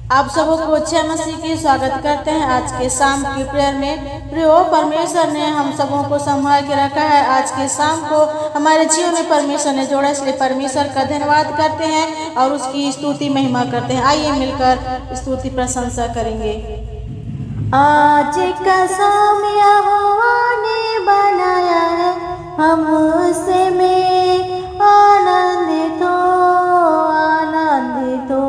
आप सबों को अच्छे मसीह की स्वागत करते हैं आज के शाम की प्रेयर में। प्रियो, परमेश्वर ने हम सबों को संभाल के रखा है। आज के शाम को हमारे जीवन में परमेश्वर ने जोड़ा, इसलिए परमेश्वर का धन्यवाद करते हैं और उसकी स्तुति महिमा करते हैं। आइए मिलकर स्तुति प्रशंसा करेंगे। आज का शाम यहोवा ने बनाया है, हम उसे में आनंदित हो, आनंदित हो।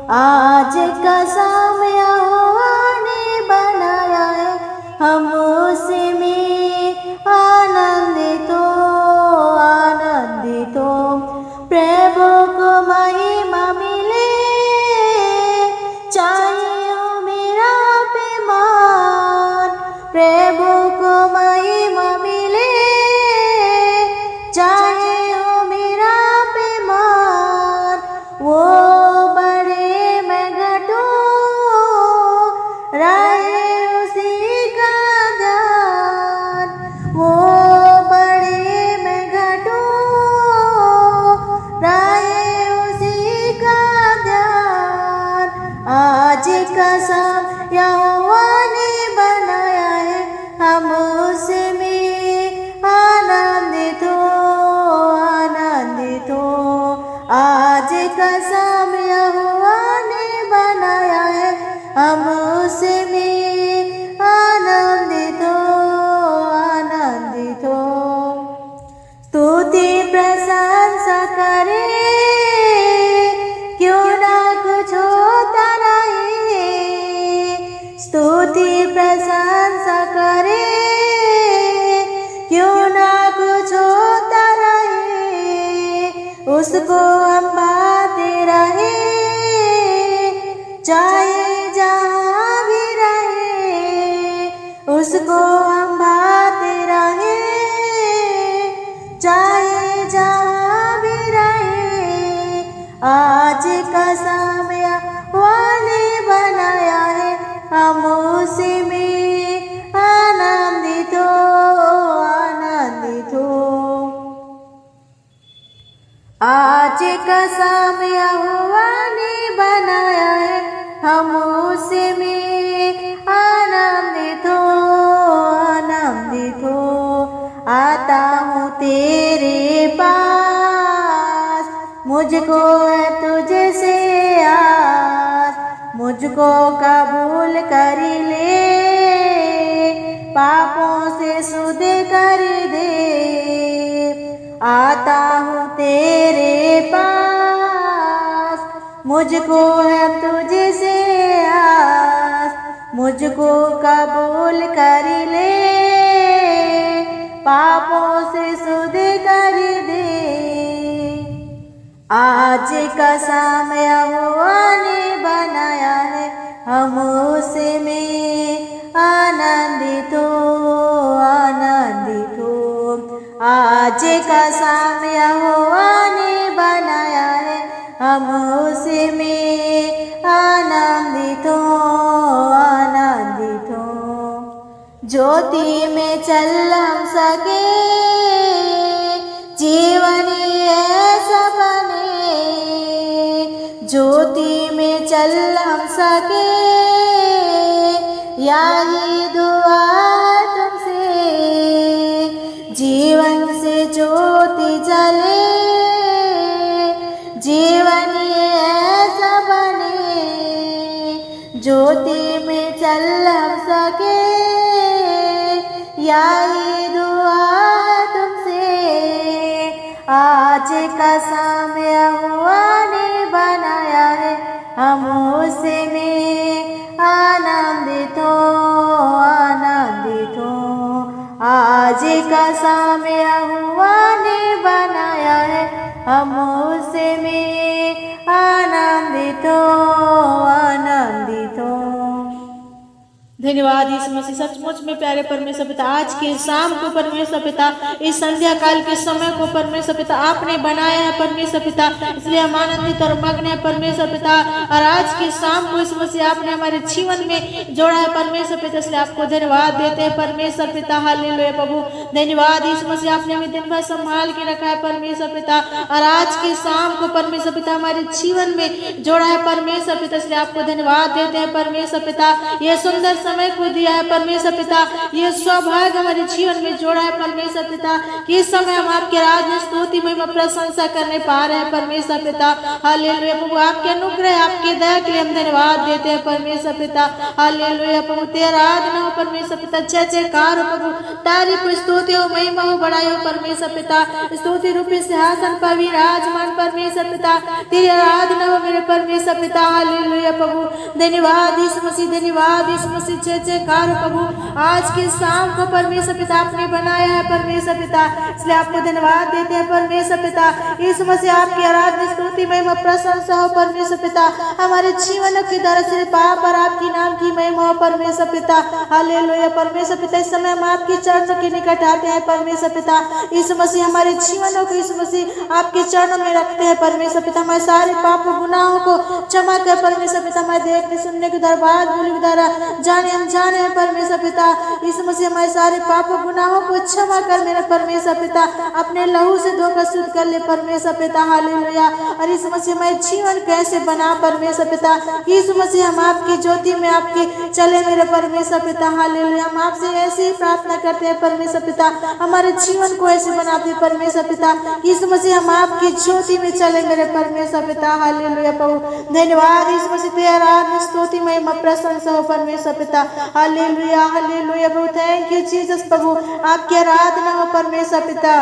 आज का शाम यहोवा ने बनाया है, हम उसे में आनंदित हो, आनंदित हो। प्रभु को महिमा मिले, चाहे हो मेरा अभिमान। प्रभु को महिमा मिले, चाहे हो मेरा अभिमान। वो बड़े मैं घटूं, रहे उसी का ध्यान। वो बड़े मैं घटूं, रहे उसी का ध्यान। आज का शाम यहोवा ने बनाया है, हम उसमें आनंदित हो, आनंदित हो। आज का शाम यहोवा ने बनाया है, हम उसमें आनंदित हो, आनंदित हो। स्तुति प्रशंसा करे, क्यों ना कुछ होता रहे। स्तुति प्रशंसा करे, क्यों ना कुछ होता रहे। उसको हम पाते रहे, चाहे जहाँ भी रहे। उसको हम पाते रहे, चाहे जहाँ भी रहे। आज का शाम यहोवा ने बनाया है, हम उसी में आनंदित हो, आनंदित हो। आज का शाम यहोवा ने बनाया है, हम उसी में आनंदित हो, आनंदित हो। आता हूँ तेरे पास, मुझको है तुझसे आस। मुझको कबूल कर ले, पापों से शुद्ध कर दे। आता हूँ तेरे पास, मुझको है तुझसे आस। मुझको कबूल कर ले, पापों से शुद्ध कर दे। आज का शाम यहोवा ने बनाया है, हम उसमें आनंदित हो, आनंदित हो। आज का शाम यहोवा ने बनाया है, हम उसमें आनंदित हो, आनंदित हो। ज्योति में चल हम सके, जीवन ऐसा बने। ज्योति में चल हम सके, यही दुआ तुमसे। जीवन से ज्योति जले, जीवन ऐसा बने। ज्योति में चल हम सके, यही दुआ तुमसे। आज का शाम यहोवा ने बनाया है, हम उसमें आनंदित हो, आनंदित हो। आज का शाम यहोवा ने बनाया है, हम उसमें आनंदित हो, आनंदित हो। धन्यवाद यीशु मसीह। सचमुच में प्यारे परमेश्वर पिता, आज के शाम को परमेश्वर पिता, इस संध्या काल के समय को परमेश्वर पिता आपने बनाया है परमेश्वर पिता, इसलिए हम आनंदित और मग्न है परमेश्वर पिता। और आज के शाम को यीशु मसीह आपने हमारे जीवन में जोड़ा है परमेश्वर पिता, इसलिए आपको धन्यवाद देते हैं परमेश्वर पिता। हालेलुया प्रभु, धन्यवाद यीशु मसीह, आपने हमें दिन भर संभाल के रखा है परमेश्वर पिता, और आज के शाम को परमेश्वर पिता हमारे जीवन में जोड़ा है परमेश्वर पिता, इसलिए आपको धन्यवाद देते हैं परमेश्वर पिता। ये सुंदर समय को दिया है परमेश्वर पिता, ये सौभाग्य हमारे जीवन में जोड़ा है परमेश्वर पिता कि इस समय हम आपके राज स्तुति महिमा प्रशंसा करने पा रहे हैं परमेश्वर पिता। हालेलुया प्रभु, आपके अनुग्रह आपके दया के लिए हम धन्यवाद देते हैं परमेश्वर पिता। हालेलुया प्रभु, तेरा आराधना हो परमेश्वर पिता, जय जयकार हो प्रभु, तारीफ स्तुति हो महिमा हो बड़ाई हो परमेश्वर पिता। स्तुति रूपी सिंहासन पर विराजमान परमेश्वर पिता, तेरी आराधना हो मेरे परमेश्वर पिता। हालेलुया प्रभु, धन्यवाद यीशु मसीह, धन्यवाद यीशु मसीह, जय जयकार प्रभु। आज के शाम को परमेश्वर पिता आपने बनाया है परमेश्वर पिता, इसलिए आपको धन्यवाद देते हैं परमेश्वर पिता। यीशु मसीह आपकी आराधना स्तुति महिमा प्रशंसा हो परमेश्वर पिता, हमारे जीवन की दरअसल पाप और आपकी नाम की महिमा हो परमेश्वर पिता। हालेलुया परमेश्वर पिता, इस समय हम आपके चरणों के निकट आते हैं परमेश्वर पिता। यीशु मसीह हमारे जीवनों को यीशु मसीह आपके चरणों में रखते हैं परमेश्वर पिता। हमारे सारे पाप गुनाहों को क्षमा कर परमेश्वर पिता, हमारे देखने सुनने के द्वारा, बात बोलने के द्वारा, जाने अनजाने हैं परमेश्वर पिता। यीशु मसीह हमारे सारे पाप गुनाहों को क्षमा कर मेरे परमेश्वर पिता, अपने लहू से धोकर शुद्ध कर ले परमेश्वर पिता। हालेलुया। और यीशु मसीह हमारे जीवन कैसे बना परमेश्वर पिता, यीशु मसीह हम आपकी ज्योति में आपके चले मेरे परमेश्वर पिता। हालेलुया। हम आपसे ऐसे ही प्रार्थना करते हैं परमेश्वर पिता, हमारे जीवन को ऐसे बनाते हैं परमेश्वर पिता, यीशु मसीह हम आपकी ज्योति में चले मेरे परमेश्वर पिता। हालेलुया प्रभु, धन्यवाद यीशु मसीह, तेरा आराधना स्तुति महिमा प्रशंसा हो परमेश्वर पिता। हालेलुया हालेलुया प्रभु, थैंक यू जीसस प्रभु, आपकी आराधना हो परमेश्वर पिता।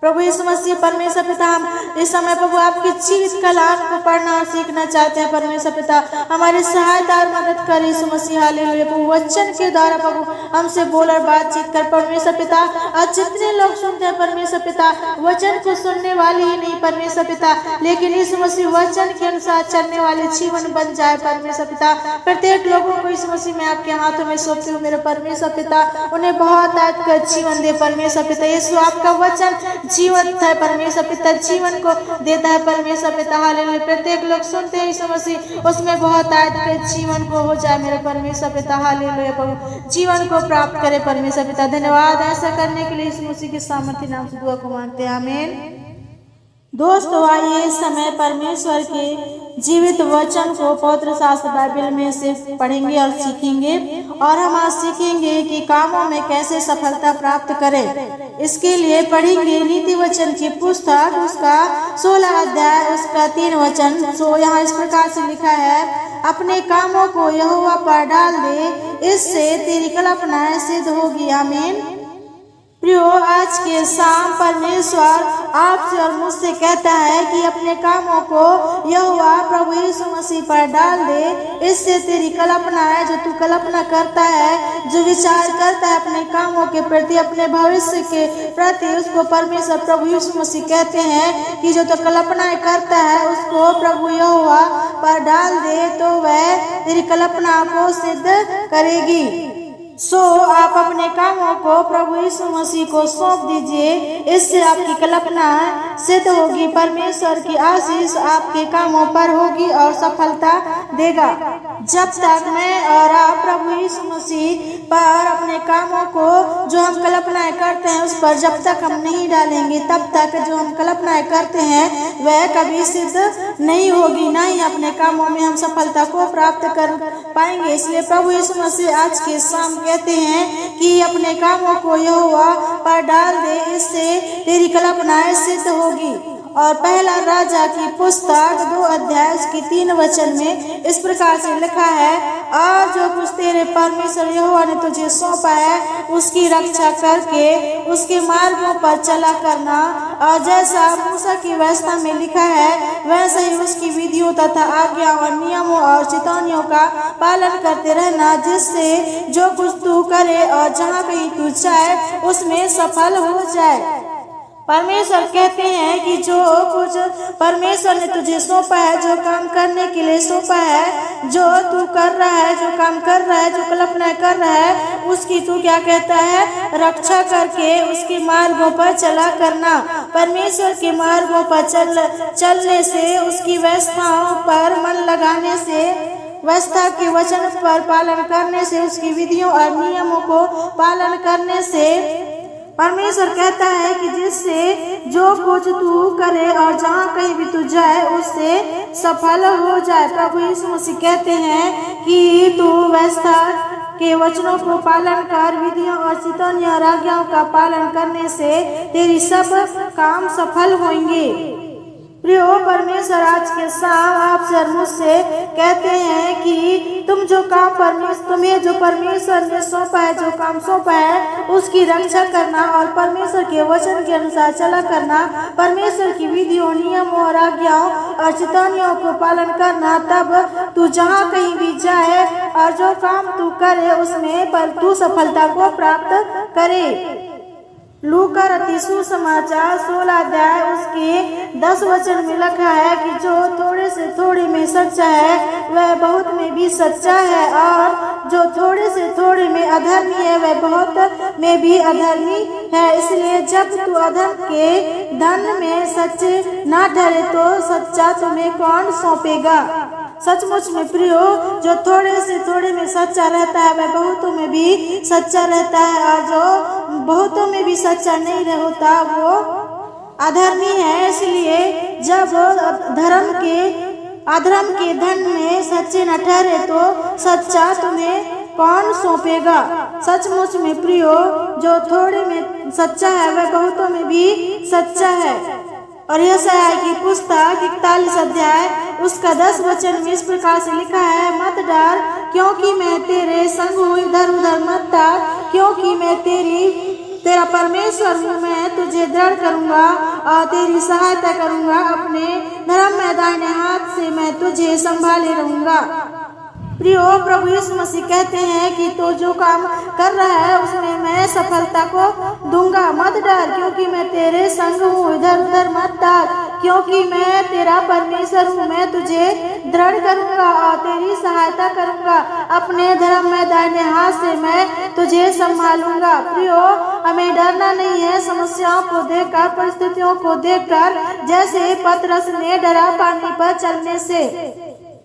प्रभु यीशु मसीह परमेश्वर पिता, हम इस समय प्रभु आपकी जीवित कलाम को पढ़ना और सीखना चाहते हैं परमेश्वर पिता, हमारी सहायता और मदद कर यीशु मसीह। हालेलुया प्रभु, वचन के द्वारा प्रभु हमसे बोल और बातचीत कर परमेश्वर पिता। आज जितने लोग सुनते हैं परमेश्वर पिता, वचन को सुनने वाले ही नहीं परमेश्वर पिता, लेकिन यीशु मसीह वचन के अनुसार चलने वाले जीवन बन जाए परमेश्वर पिता। प्रत्येक लोगों को यीशु मसीह मैं आपके हाथों में सौंपती हूँ मेरे परमेश्वर पिता, उन्हें बहुत आज का जीवन दे परमेश्वर पिता। यीशु आपका वचन जीवन है परमेश्वर पिता, जीवन को देता है परमेश्वर पिता। हालेलुया। प्रत्येक लोग सुनते हैं यीशु मसीह, उसमें बहुत आज के जीवन को हो जाए मेरे परमेश्वर पिता। हालेलुया प्रभु, जीवन को प्राप्त करे परमेश्वर पिता। धन्यवाद ऐसा करने के लिए यीशु मसीह के सामर्थ्य नाम से दुआ को मांगते हैं, आमीन। दोस्तों आइए इस समय परमेश्वर के जीवित वचन को पवित्र शास्त्र बाइबल में से पढ़ेंगे और सीखेंगे, और हम आज सीखेंगे कि कामों में कैसे सफलता प्राप्त करें। इसके लिए पढ़ेंगे नीति वचन की पुस्तक, उसका 16 अध्याय, उसका 3 वचन। यहाँ इस प्रकार से लिखा है, अपने कामों को यहोवा पर डाल दे, इससे तेरी कल्पनाएं सिद्ध होगी, आमीन। प्रियो, आज के शाम परमेश्वर आपसे और मुझसे कहता है कि अपने कामों को यहोवा प्रभु यीशु मसीह पर डाल दे, इससे तेरी कल्पनाएं, जो तू कल्पना करता है, जो विचार करता है अपने कामों के प्रति, अपने भविष्य के प्रति, उसको परमेश्वर प्रभु यीशु मसीह कहते हैं कि जो तो कल्पनाएं करता है उसको प्रभु यहोवा पर डाल दे तो वह तेरी कल्पना को सिद्ध करेगी। आप अपने कामों को प्रभु यीशु मसीह को सौंप दीजिए, इससे आपकी कल्पना सिद्ध होगी। परमेश्वर की आशीष आपके कामों पर होगी और सफलता देगा। जब तक मैं और आप प्रभु यीशु मसीह पर अपने कामों को, जो हम कल्पनाएं करते हैं, उस पर जब तक हम नहीं डालेंगे, तब तक जो हम कल्पनाएं करते हैं वह कभी सिद्ध नहीं होगी, ना ही अपने कामों में हम सफलता को प्राप्त कर पाएंगे। इसलिए प्रभु यीशु मसीह आज के शाम कहते हैं कि अपने कामों को यहोवा पर डाल दे, इससे तेरी कल्पनाएं सिद्ध होगी। और पहला राजा की पुस्तक 2 अध्याय उसकी 3 वचन में इस प्रकार से लिखा है, और जो कुछ तेरे परमेश्वर यहोवा ने तुझे सौंपा है उसकी रक्षा करके उसके मार्गों पर चला करना, और जैसा मूसा की व्यवस्था में लिखा है वैसे ही उसकी विधियों तथा आज्ञा और नियमों और चेतावनियों का पालन करते रहना, जिससे जो कुछ तू करे और जहाँ कहीं तू जाए उसमें सफल हो जाए। परमेश्वर कहते हैं कि जो कुछ परमेश्वर ने तुझे सौंपा है, जो काम करने के लिए सौंपा है, जो तू कर रहा है, जो काम कर रहा है, जो कल्पना कर रहा है, उसकी तू क्या कहता है, रक्षा करके उसके मार्गों पर चला करना। परमेश्वर के मार्गों पर चलने से, उसकी व्यवस्थाओं पर मन लगाने से, व्यवस्था के वचन पर पालन करने से, उसकी विधियों और नियमों को पालन करने से परमेश्वर कहता है कि जिससे जो कुछ तू करे और जहाँ कहीं भी तू जाए उससे सफल हो जाए। प्रभु यीशु मसीह कहते हैं कि तू व्यवस्था के वचनों को पालन कर, विधियों और चितौनियों और आज्ञाओं का पालन करने से तेरी सब काम सफल होंगे। प्रियो, परमेश्वर आज के शाम आपसे और मुझसे कहते हैं कि तुम्हें जो परमेश्वर ने सौंपा है, जो काम सौंपा है, उसकी रक्षा करना और परमेश्वर के वचन के अनुसार चला करना, परमेश्वर की विधियों, नियमों और आज्ञाओं और चेतावनियों को पालन करना। तब तू जहाँ कहीं भी जाए और जो काम तू करे उसमें पर तू सफलता को प्राप्त करे। लूका रचित सुसमाचार 16 अध्याय उसके 10 वचन में लिखा है कि जो थोड़े से थोड़े में सच्चा है वह बहुत में भी सच्चा है, और जो थोड़े से थोड़े में अधर्मी है वह बहुत में भी अधर्मी है। इसलिए जब तू अधर्म के धन में सच्चे ना ठहरे तो सच्चा तुम्हें कौन सौंपेगा। सचमुच में प्रियो, जो थोड़े से थोड़े में सच्चा रहता है वह बहुतों में भी सच्चा रहता है, और जो बहुतों में भी सच्चा नहीं होता वो अधर्मी है। इसलिए जब अधर्म के धन में सच्चे न ठहरे तो सच्चा तुम्हें कौन सौंपेगा। सचमुच में प्रियो, जो थोड़े में सच्चा है वह बहुतों में भी सच्चा है। और यशायाह की पुस्तक 41 अध्याय उसका 10 वचन में इस प्रकार से लिखा है, मत डर क्योंकि मैं तेरे संग हूँ, इधर उधर मत ताक क्योंकि मैं तेरा परमेश्वर हूँ। मैं तुझे दृढ़ करूँगा और तेरी सहायता करूँगा, अपने धर्म में दाहिने हाथ से मैं तुझे संभाले रहूँगा। प्रियो, प्रभु यीशु मसीह कहते हैं कि तो जो काम कर रहा है उसमें मैं सफलता को दूंगा। मत डर क्योंकि मैं तेरे संग हूँ, इधर उधर मत ताक क्योंकि मैं तेरा परमेश्वर हूँ। मैं तुझे दृढ़ करूँगा और तेरी सहायता करूँगा, अपने धर्म में दाहिने हाथ से मैं तुझे संभालूंगा। प्रियो, हमें डरना नहीं है समस्याओं को देखकर, परिस्थितियों को देखकर, जैसे पतरस ने डरा पानी पर चलने से।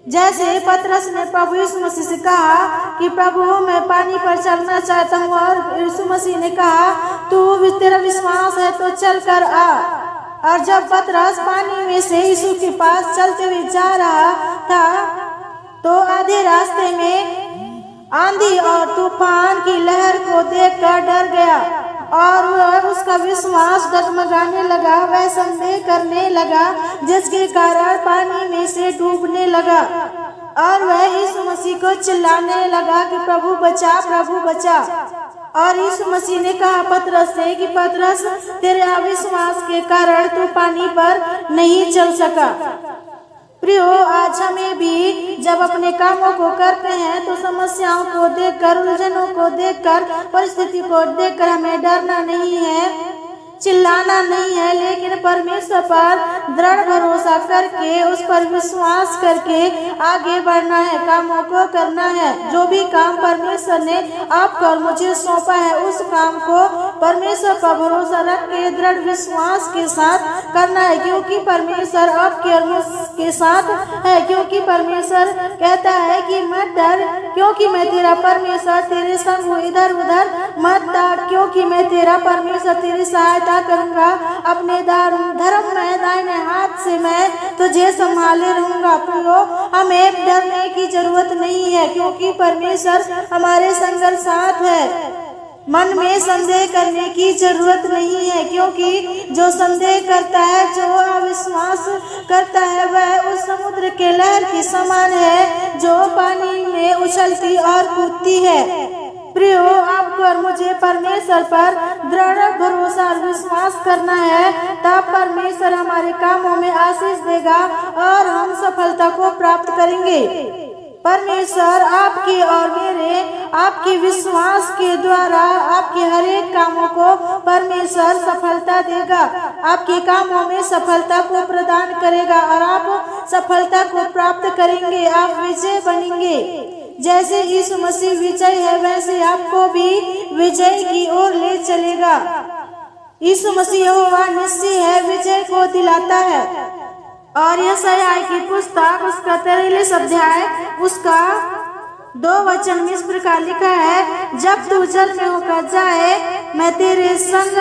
जैसे पतरस ने प्रभु यीशु मसीह से कहा कि प्रभु मैं पानी पर चलना चाहता हूँ, और यीशु मसीह ने कहा तेरा विश्वास है तो चल कर आ। और जब पतरस पानी में से यीशु के पास चलते हुए जा रहा था तो आधे रास्ते में आंधी और तूफान की लहर को देखकर डर गया, और वह उसका विश्वास डगमगाने लगा। वह संदेह करने लगा, जिसके कारण पानी में से डूबने लगा, और वह यीशु मसीह को चिल्लाने लगा कि प्रभु बचा, प्रभु बचा। और यीशु मसीह ने कहा पतरस से कि पतरस, तेरे अविश्वास के कारण तू पानी पर नहीं चल सका। प्रियो, आज हमें भी जब अपने कामों को करते हैं तो समस्याओं को देखकर, उलझनों को देखकर, परिस्थिति को देखकर हमें डरना नहीं है, चिल्लाना नहीं है, लेकिन परमेश्वर पर दृढ़ भरोसा करके, उस पर विश्वास करके आगे बढ़ना है, कामों को करना है। जो भी काम परमेश्वर ने आपको और मुझे सौंपा है उस काम को परमेश्वर पर भरोसा रख के दृढ़ विश्वास के साथ करना है, क्योंकि परमेश्वर आपके और मुझके साथ है। क्योंकि परमेश्वर कहता है कि मत डर क्योंकि मैं तेरा परमेश्वर तेरे संग हूँ, इधर उधर मत ताक क्योंकि मैं तेरा परमेश्वर तेरी सहायता करूंगा, अपने धर्म में दाहिने हाथ से मैं तुझे संभाले रहूंगा। प्रियो, हमें डरने की जरूरत नहीं है क्योंकि परमेश्वर हमारे संग साथ है। मन में संदेह करने की जरूरत नहीं है, क्योंकि जो संदेह करता है, जो अविश्वास करता है, वह उस समुद्र के लहर के समान है जो पानी में उछलती और कूदती है। प्रियो, आपको और मुझे परमेश्वर पर दृढ़ भरोसा और विश्वास करना है, तब परमेश्वर हमारे कामों में आशीष देगा और हम सफलता को प्राप्त करेंगे। परमेश्वर आपके और मेरे आपके विश्वास के द्वारा आपके हर एक कामों को परमेश्वर सफलता देगा, आपके कामों में सफलता को प्रदान करेगा और आप सफलता को प्राप्त करेंगे, आप विजय बनेंगे। जैसे यीशु मसीह विजय है वैसे आपको भी विजय की ओर ले चलेगा। यीशु मसीह यहोवा निश्चय है, विजय को दिलाता है। और यशायाह की पुस्तक उसका 43 अध्याय उसका 2 वचन में इस प्रकार लिखा है, जब तू जल में होकर जाए मैं तेरे संग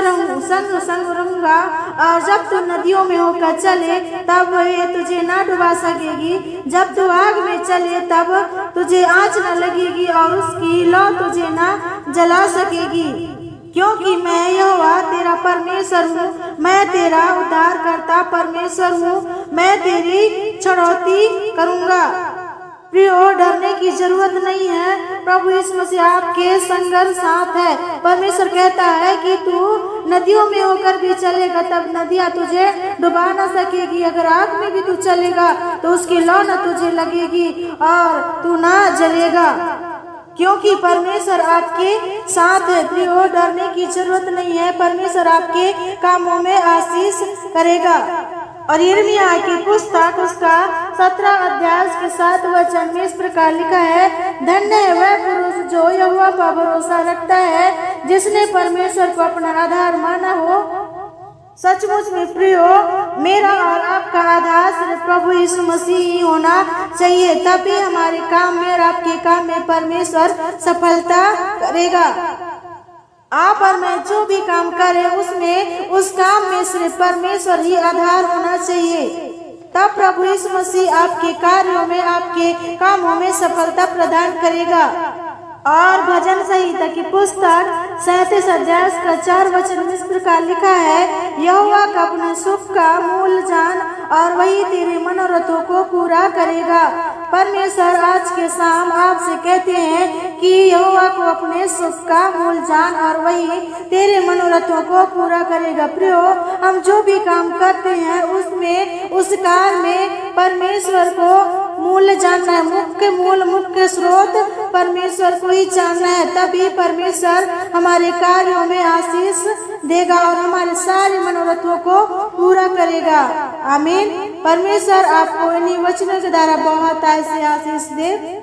रहूंगा, और जब तू नदियों में होकर चले तब वह तुझे ना डुबा सकेगी, जब तू आग में चले तब तुझे आँच न लगेगी और उसकी लौ तुझे ना जला सकेगी। क्योंकि मैं यहोवा तेरा परमेश्वर हूँ, मैं तेरा उद्धारकर्ता परमेश्वर हूँ, मैं तेरी छुड़ौती करूँगा। प्रियो, डरने की जरूरत नहीं है, प्रभु यीशु मसीह आपके संग साथ है। परमेश्वर कहता है कि तू नदियों में होकर भी चलेगा तब नदियाँ तुझे डुबा न सकेगी, अगर आग में भी तू चलेगा तो उसकी लौ न तुझे लगेगी और तू ना जलेगा, क्योंकि परमेश्वर आपके साथ है। प्रियो, डरने की जरूरत नहीं है, परमेश्वर आपके कामों में आशीष करेगा। और यिर्मयाह की पुस्तक उसका 17 अध्याय के 7 वचन में इस प्रकार लिखा है, धन्य है वह पुरुष जो यहोवा पर भरोसा रखता है, जिसने परमेश्वर को अपना आधार माना हो। सचमुच में प्रियो, मेरा और आपका आधार सिर्फ प्रभु यीशु मसीह ही होना चाहिए, तभी हमारे काम में और आपके काम में परमेश्वर सफलता करेगा। आप और मैं जो भी काम करें उसमें उस काम में सिर्फ परमेश्वर ही आधार होना चाहिए, तब प्रभु यीशु मसीह आपके कार्यों में आपके कामों में सफलता प्रदान करेगा। और भजन संहिता की पुस्तक 37 अध्याय का 4 वचन में इस प्रकार लिखा है, यहोवा का अपने सुख का मूल जान और वही तेरे मनोरथों को पूरा करेगा। परमेश्वर आज के शाम आपसे कहते हैं कि यहोवा को अपने सुख का मूल जान और वही तेरे मनोरथों को पूरा करेगा। प्रियो, हम जो भी काम करते हैं उसमें उस कार्य में परमेश्वर को मूल जानना है, मुख्य स्रोत परमेश्वर को ही जानना है, तभी परमेश्वर हमारे कार्यों में आशीष देगा और हमारे सारे मनोरथों को पूरा करेगा। आमीन। परमेश्वर आपको इन्हीं वचनों के द्वारा बहुत ऐसे आशीष दे।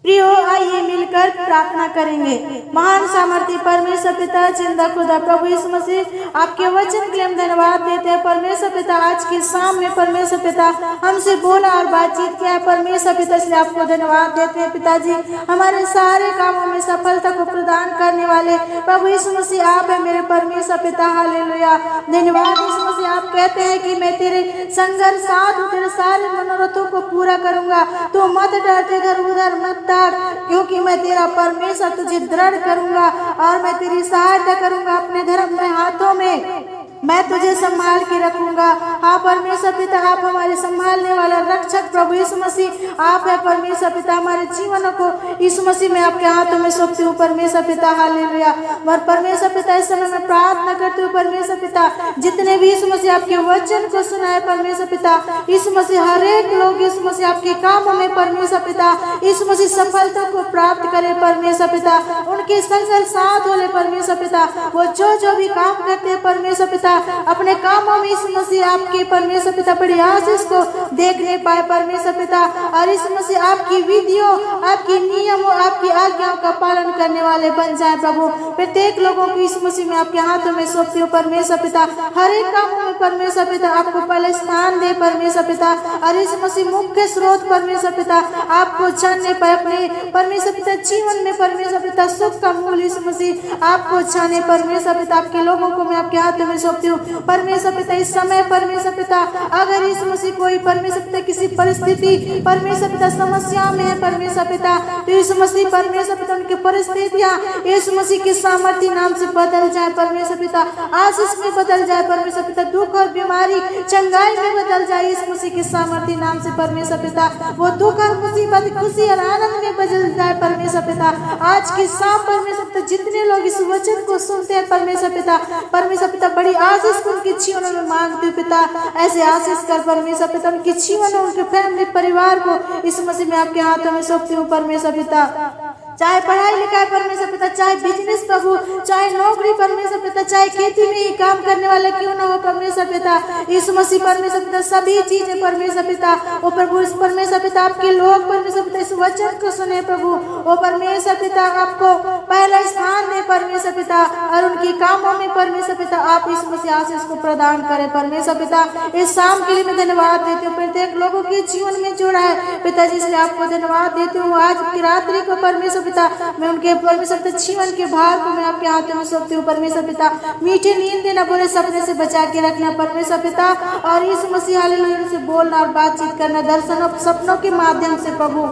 प्रियो, आइए मिलकर प्रार्थना करेंगे। महान सामर्थी परमेश्वर पिता, जिंदा खुदा प्रभु यीशु मसीह, आपके वचन के लिए हम धन्यवाद देते हैं। परमेश्वर पिता, आज के शाम में परमेश्वर पिता हमसे बोला और बातचीत किया है। परमेश्वर पिता, इसलिए आपको धन्यवाद देते हैं। पिताजी, हमारे सारे कामों में सफलता को प्रदान करने वाले प्रभु यीशु मसीह आप है मेरे परमेश्वर पिता। हालेलुया, धन्यवाद यीशु मसीह। आप कहते हैं कि मैं तेरे संघर्ष साथ हूँ, तेरे सारे मनोरथों को पूरा करूंगा, तो मत डर, इधर उधर मत, क्योंकि मैं तेरा परमेश्वर तुझे दृढ़ करूंगा और मैं तेरी सहायता करूंगा। अपने धर्म में हाथों में मैं तुझे संभाल के रखूंगा। हाँ परमेश्वर पिता, आप हमारे संभालने वाला रक्षक प्रभु यीशु मसीह आप है। परमेश्वर पिता, हमारे जीवनों को यीशु मसीह मैं आपके हाथों में सौंपती हूँ परमेश्वर पिता। हालेलुया। और परमेश्वर पिता, इस समय मैं प्रार्थना करती हूँ परमेश्वर पिता, जितने भी यीशु मसीह आपके वचन को सुना है परमेश्वर पिता, यीशु मसीह हर एक लोग यीशु मसीह आपके कामों में परमेश्वर पिता यीशु मसीह सफलता को प्राप्त करे परमेश्वर पिता। उनके संग साथ होले परमेश्वर पिता, वो जो भी काम करते हैं परमेश्वर पिता, अपने कामों में यीशु मसीह आपके परमेश्वर पिता बड़ी आशीष को देखने पाए परमेश्वर पिता। और यीशु मसीह आपकी विधियों, आपकी नियमों, आपकी आज्ञाओं का पालन करने वाले बन जाए प्रभु। प्रत्येक लोगों को यीशु मसीह में आपके हाथों में सौंपती हूँ परमेश्वर पिता। हर एक कामों में परमेश्वर पिता आपको पहले स्थान दे परमेश्वर पिता। और यीशु मसीह मुख्य स्रोत परमेश्वर पिता आपको छाने पर अपने परमेश्वर पिता जीवन में परमेश्वर पिता सुख का मूल यीशु मसीह आपको छाने परमेश्वर पिता। आपके लोगों को मैं आपके हाथों में सौंपती हूँ परमेश्वर पिता। इस समय परमेश्वर पिता, अगर यीशु मसीह कोई परमेश्वर पिता किसी परिस्थिति परमेश्वर पिता समस्या में है परमेश्वर पिता, तो यीशु मसीह परमेश्वर पिता उनकी परिस्थितियाँ यीशु मसीह के सामर्थ्य नाम से बदल जाए परमेश्वर पिता, आशीष में बदल जाए परमेश्वर पिता, दुख और बीमारी चंगाई में बदल जाए यीशु मसीह के सामर्थ्य नाम से परमेश्वर पिता। वो दुख और मुसीबत खुशी और आनंद में बदल जाए परमेश्वर पिता। आज के शाम परमेश्वर पिता जितने लोग इस वचन को सुनते हैं परमेश्वर पिता, परमेश्वर पिता बड़ी आशीष को उनके जीवन में मांगती हूँ पिता। ऐसे आशीष कर परमेश्वर पिता, उनके जीवन में उनके फैमिली परिवार को इस मसीह में आपके हाथों में सौंपती हूँ परमेश्वर पिता। चाहे पढ़ाई लिखाई परमेश्वर पिता, चाहे बिजनेस प्रभु, चाहे नौकरी परमेश्वर पिता, चाहे खेती में ही काम करने वाले क्यों ना हो परमेश्वर पिता, यीशु मसीह परमेश्वर पिता, सभी चीजें परमेश्वर पिता ओ प्रभु इस परमेश्वर पिता आपके लोग परमेश्वर पिता इस वचन को सुने प्रभु ओ परमेश्वर पिता, आपको पहला स्थान दे परमेश्वर पिता, और उनके कामों में परमेश्वर पिता आप इस मसीह आशीष को प्रदान करें परमेश्वर पिता। इस शाम के लिए मैं धन्यवाद देती हूँ, प्रत्येक लोगों के जीवन में जुड़ा है पिताजी, इसलिए आपको धन्यवाद देती हूँ। आज की रात्रि को परमेश्वर पिता मैं उनके परमेश्वर पिता जीवन के भार को मैं आपके हाथों में सौंपती हूँ परमेश्वर पिता। मीठे नींद देना, बुरे सपने से बचा के रखना परमेश्वर पिता, और यीशु मसीह हालेलुया से बोलना और बातचीत करना दर्शनों सपनों के माध्यम से प्रभु।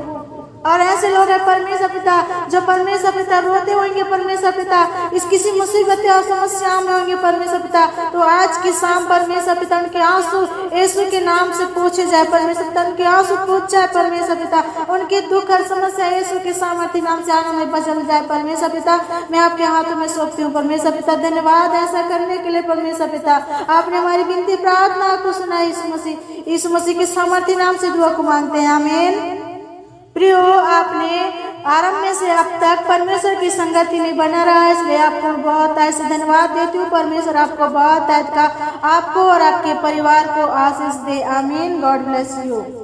और ऐसे लोग हैं परमेश्वर पिता जो परमेश्वर पिता रोते होंगे परमेश्वर पिता, इस किसी मुसीबतें और समस्याओं में होंगे परमेश्वर पिता, तो आज की शाम परमेश्वर पिता उनके आंसू यीशु के नाम से पूछे जाए परमेश्वर पिता, उनके आंसू पूछ जाए परमेश्वर पिता, उनकी दुख और समस्या यीशु के सामर्थ्य नाम से आने में बदल जाए परमेश्वर पिता। मैं आपके हाथों में सौंपती हूँ परमेश्वर पिता। धन्यवाद ऐसा करने के लिए परमेश्वर पिता, आपने हमारी विनती प्रार्थना को सुना। यीशु मसीह के सामर्थ्य नाम से दुआ को मांगते हैं, आमीन। प्रियो, आपने आरंभ में से अब तक परमेश्वर की संगति में बना रहा है, इसलिए आपको बहुत ऐसे धन्यवाद देती हूँ। परमेश्वर आपको बहुत का आपको और आपके परिवार को आशीष दे, आमीन। God bless you.